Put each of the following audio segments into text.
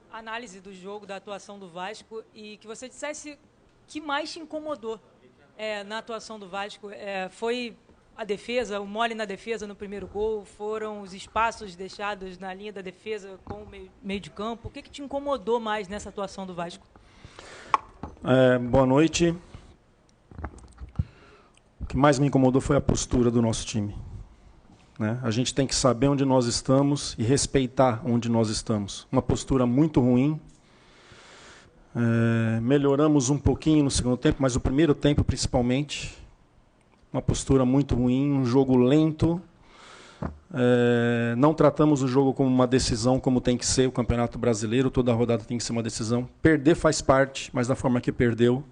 uma análise do jogo, da atuação do Vasco, e que você dissesse o que mais te incomodou na atuação do Vasco. Foi a defesa, o mole na defesa no primeiro gol, foram os espaços deixados na linha da defesa com o meio de campo. O que te incomodou mais nessa atuação do Vasco? Boa noite. O que mais me incomodou foi a postura do nosso time. Né? A gente tem que saber onde nós estamos e respeitar onde nós estamos. Uma postura muito ruim. Melhoramos um pouquinho no segundo tempo, mas o primeiro tempo principalmente. Uma postura muito ruim, um jogo lento. Não tratamos o jogo como uma decisão, como tem que ser o Campeonato Brasileiro. Toda rodada tem que ser uma decisão. Perder faz parte, mas da forma que perdeu,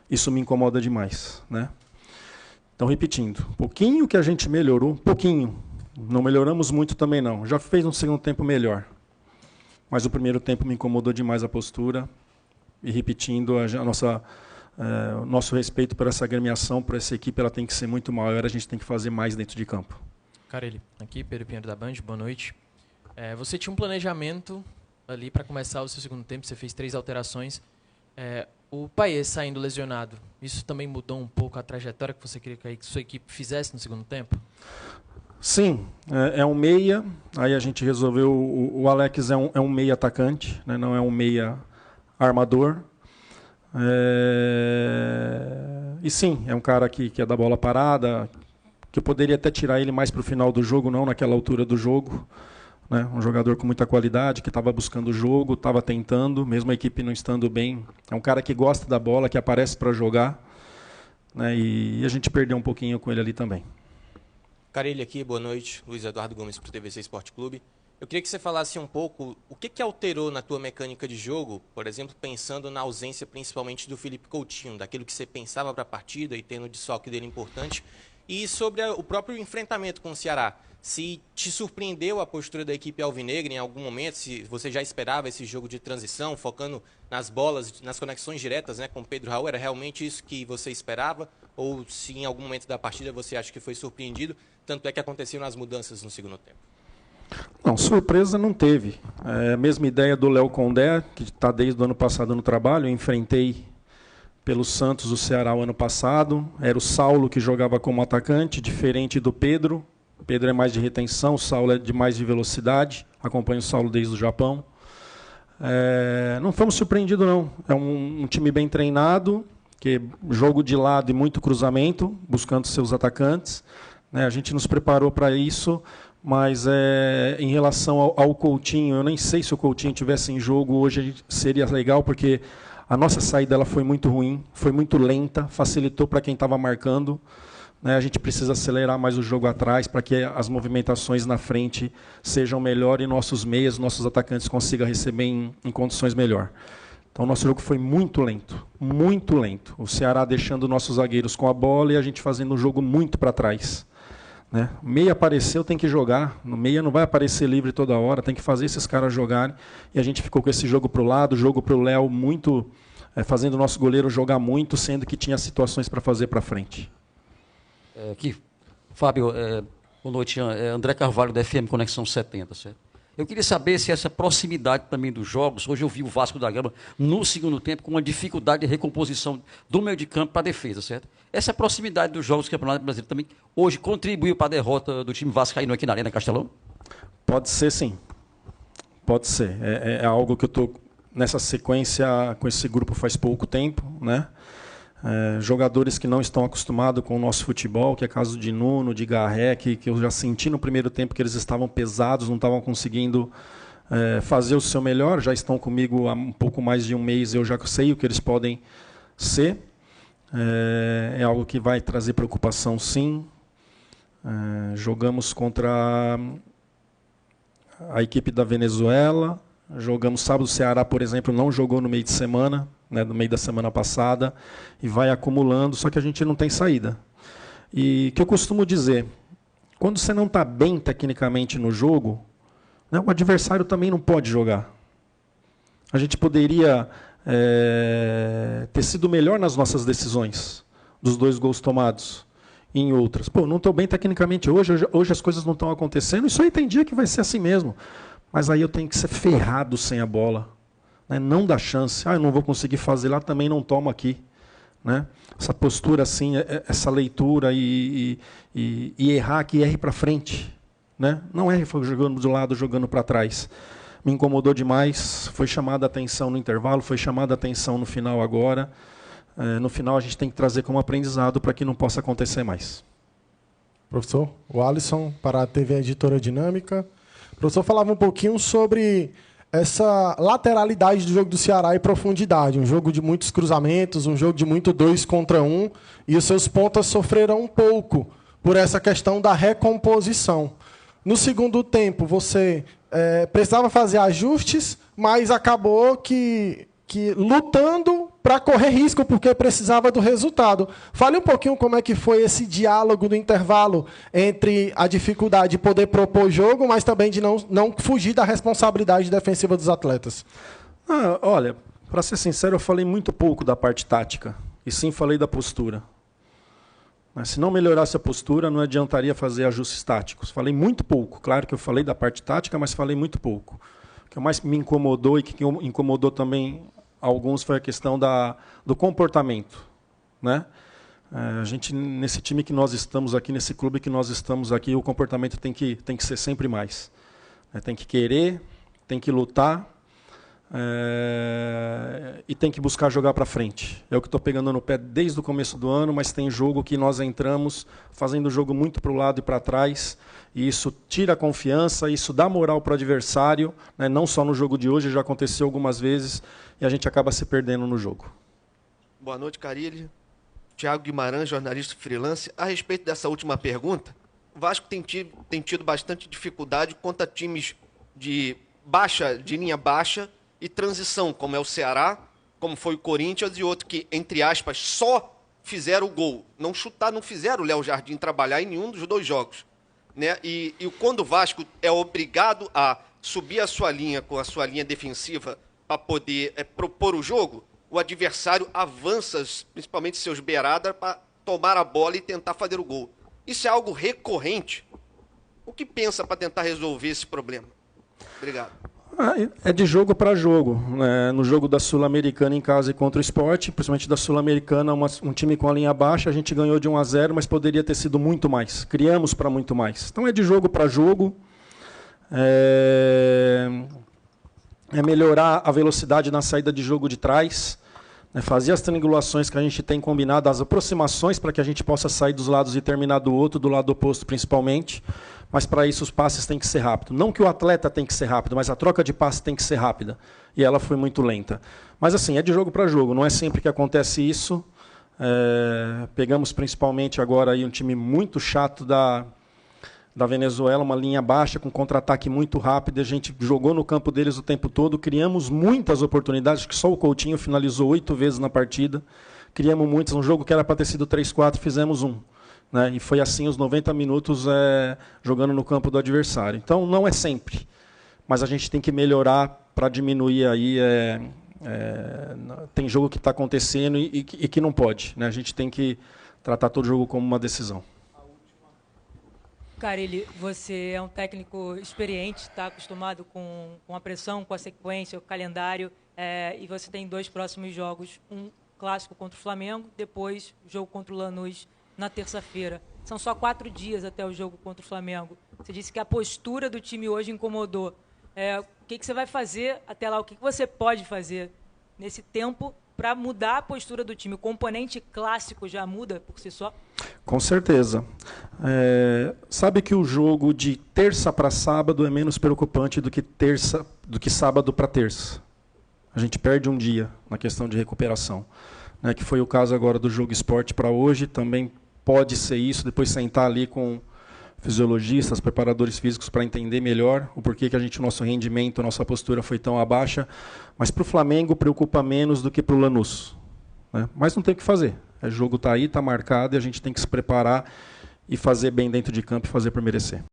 isso me incomoda demais. Né? Então, repetindo, pouquinho que a gente melhorou, pouquinho. Não melhoramos muito também, não. Já fez um segundo tempo melhor. Mas o primeiro tempo me incomodou demais a postura. E repetindo, o nosso respeito por essa agremiação, por essa equipe, ela tem que ser muito maior, a gente tem que fazer mais dentro de campo. Carelli, aqui, Pedro Pinheiro da Band, boa noite. Você tinha um planejamento ali para começar o seu segundo tempo, você fez 3 alterações. O Payet saindo lesionado, isso também mudou um pouco a trajetória que você queria que a sua equipe fizesse no segundo tempo? Sim, é um meia, aí a gente resolveu, o Alex é um meia atacante, né, não é um meia armador. E sim, é um cara que é da bola parada, que eu poderia até tirar ele mais para o final do jogo, não naquela altura do jogo. Né? Um jogador com muita qualidade, que estava buscando o jogo, estava tentando, mesmo a equipe não estando bem. É um cara que gosta da bola, que aparece para jogar. Né? E a gente perdeu um pouquinho com ele ali também. Carelli aqui, boa noite. Luiz Eduardo Gomes para o TVC Esporte Clube. Eu queria que você falasse um pouco o que alterou na tua mecânica de jogo, por exemplo, pensando na ausência principalmente do Felipe Coutinho, daquilo que você pensava para a partida e tendo o desfalque dele importante, e sobre o próprio enfrentamento com o Ceará. Se te surpreendeu a postura da equipe alvinegra em algum momento, se você já esperava esse jogo de transição, focando nas bolas, nas conexões diretas, né, com o Pedro Raul, era realmente isso que você esperava? Ou se em algum momento da partida você acha que foi surpreendido, tanto é que aconteceram as mudanças no segundo tempo? Não, surpresa não teve. A mesma ideia do Léo Condé, que está desde o ano passado no trabalho. Eu enfrentei pelo Santos o Ceará o ano passado. Era o Saulo que jogava como atacante, diferente do Pedro. O Pedro é mais de retenção, o Saulo é de mais de velocidade. Acompanho o Saulo desde o Japão. Não fomos surpreendidos, não. É um time bem treinado, que jogo de lado e muito cruzamento, buscando seus atacantes. A gente nos preparou para isso. Mas em relação ao Coutinho, eu nem sei se o Coutinho tivesse em jogo hoje seria legal, porque a nossa saída ela foi muito ruim, foi muito lenta, facilitou para quem estava marcando. A gente precisa acelerar mais o jogo atrás para que as movimentações na frente sejam melhores e nossos meias, nossos atacantes consigam receber em condições melhor. Então o nosso jogo foi muito lento, muito lento. O Ceará deixando nossos zagueiros com a bola e a gente fazendo o jogo muito para trás. Né? Meia apareceu, tem que jogar. No meia não vai aparecer livre toda hora, tem que fazer esses caras jogarem. E a gente ficou com esse jogo para o lado, jogo para o Léo muito, fazendo o nosso goleiro jogar muito, sendo que tinha situações para fazer para frente. Aqui, Fábio, boa noite. André Carvalho, da FM Conexão 70, certo? Eu queria saber se essa proximidade também dos jogos, hoje eu vi o Vasco da Gama no segundo tempo com uma dificuldade de recomposição do meio de campo para a defesa, certo? Essa proximidade dos jogos do Campeonato Brasileiro também hoje contribuiu para a derrota do time vascaíno aqui na Arena Castelão? Pode ser, sim. Pode ser. É algo que eu estou nessa sequência com esse grupo faz pouco tempo, né? Jogadores que não estão acostumados com o nosso futebol, que é caso de Nuno, de Garré, que eu já senti no primeiro tempo que eles estavam pesados, não estavam conseguindo fazer o seu melhor, já estão comigo há um pouco mais de um mês, eu já sei o que eles podem ser. É algo que vai trazer preocupação, sim. Jogamos contra a equipe da Venezuela, jogamos sábado, o Ceará, por exemplo, não jogou no meio de semana, né, no meio da semana passada, e vai acumulando, só que a gente não tem saída. E o que eu costumo dizer, quando você não está bem tecnicamente no jogo, né, o adversário também não pode jogar. A gente poderia ter sido melhor nas nossas decisões, dos 2 gols tomados, e em outras. Pô, não estou bem tecnicamente hoje as coisas não estão acontecendo, isso aí tem dia que vai ser assim mesmo. Mas aí eu tenho que ser ferrado sem a bola. né? Não dá chance. Eu não vou conseguir fazer lá, também não tomo aqui. Né? Essa postura, assim, essa leitura e errar, que erre para frente. Né? Não erre jogando do lado, jogando para trás. Me incomodou demais, foi chamada a atenção no intervalo, foi chamada a atenção no final agora. No final a gente tem que trazer como aprendizado para que não possa acontecer mais. Professor, o Alisson, para a TV Editora Dinâmica. O professor falava um pouquinho sobre essa lateralidade do jogo do Ceará e profundidade. Um jogo de muitos cruzamentos, um jogo de muito 2 contra 1. E os seus pontas sofreram um pouco por essa questão da recomposição. No segundo tempo, você precisava fazer ajustes, mas acabou que lutando para correr risco, porque precisava do resultado. Fale um pouquinho como é que foi esse diálogo no intervalo entre a dificuldade de poder propor jogo, mas também de não fugir da responsabilidade defensiva dos atletas. Olha, para ser sincero, eu falei muito pouco da parte tática, e sim falei da postura. Mas se não melhorasse a postura, não adiantaria fazer ajustes táticos. Falei muito pouco. Claro que eu falei da parte tática, mas falei muito pouco. O que mais me incomodou e que incomodou também alguns foi a questão do comportamento. Né? A gente, nesse time que nós estamos aqui, nesse clube que nós estamos aqui, o comportamento tem que ser sempre mais. Tem que querer, tem que lutar e tem que buscar jogar para frente. É o que estou pegando no pé desde o começo do ano, mas tem jogo que nós entramos fazendo o jogo muito para o lado e para trás, e isso tira a confiança, isso dá moral para o adversário, né? Não só no jogo de hoje, já aconteceu algumas vezes, e a gente acaba se perdendo no jogo. Boa noite, Carilli. Thiago Guimarães, jornalista freelance. A respeito dessa última pergunta, o Vasco tem tido bastante dificuldade contra times de linha baixa e transição, como é o Ceará, como foi o Corinthians, e outro que, entre aspas, só fizeram o gol. Não fizeram o Léo Jardim trabalhar em nenhum dos 2 jogos. Né? E quando o Vasco é obrigado a subir a sua linha com a sua linha defensiva para poder propor o jogo, o adversário avança, principalmente seus beiradas, para tomar a bola e tentar fazer o gol. Isso é algo recorrente. O que pensa para tentar resolver esse problema? Obrigado. É de jogo para jogo. No jogo da Sul-Americana em casa e contra o Sport, principalmente da Sul-Americana, um time com a linha baixa, a gente ganhou de 1-0, mas poderia ter sido muito mais. Criamos para muito mais. Então é de jogo para jogo. É melhorar a velocidade na saída de jogo de trás, fazer as triangulações que a gente tem combinado, as aproximações para que a gente possa sair dos lados e terminar do outro, do lado oposto principalmente. Mas para isso os passes têm que ser rápidos. Não que o atleta tem que ser rápido, mas a troca de passes tem que ser rápida. E ela foi muito lenta. Mas assim, é de jogo para jogo, não é sempre que acontece isso. Pegamos principalmente agora aí um time muito chato da Venezuela, uma linha baixa, com contra-ataque muito rápido. A gente jogou no campo deles o tempo todo, criamos muitas oportunidades, que só o Coutinho finalizou 8 vezes na partida. Criamos muitas, um jogo que era para ter sido 3-4, fizemos 1. Né? E foi assim os 90 minutos jogando no campo do adversário. Então, não é sempre. Mas a gente tem que melhorar para diminuir aí. Tem jogo que está acontecendo e que não pode. Né? A gente tem que tratar todo jogo como uma decisão. Carilli, você é um técnico experiente, está acostumado com a pressão, com a sequência, o calendário, e você tem 2 próximos jogos, um clássico contra o Flamengo, depois jogo contra o Lanús na terça-feira. São só 4 dias até o jogo contra o Flamengo. Você disse que a postura do time hoje incomodou. O que você vai fazer até lá? O que você pode fazer nesse tempo para mudar a postura do time? O componente clássico já muda por si só? Com certeza. Sabe que o jogo de terça para sábado é menos preocupante do que sábado para terça. A gente perde um dia na questão de recuperação. Né, que foi o caso agora do jogo Sport para hoje. Também pode ser isso, depois sentar ali com fisiologistas, preparadores físicos para entender melhor o porquê que o nosso rendimento, a nossa postura foi tão abaixa. Mas para o Flamengo preocupa menos do que para o Lanús. Né? Mas não tem o que fazer. O jogo está aí, está marcado, e a gente tem que se preparar e fazer bem dentro de campo e fazer por merecer.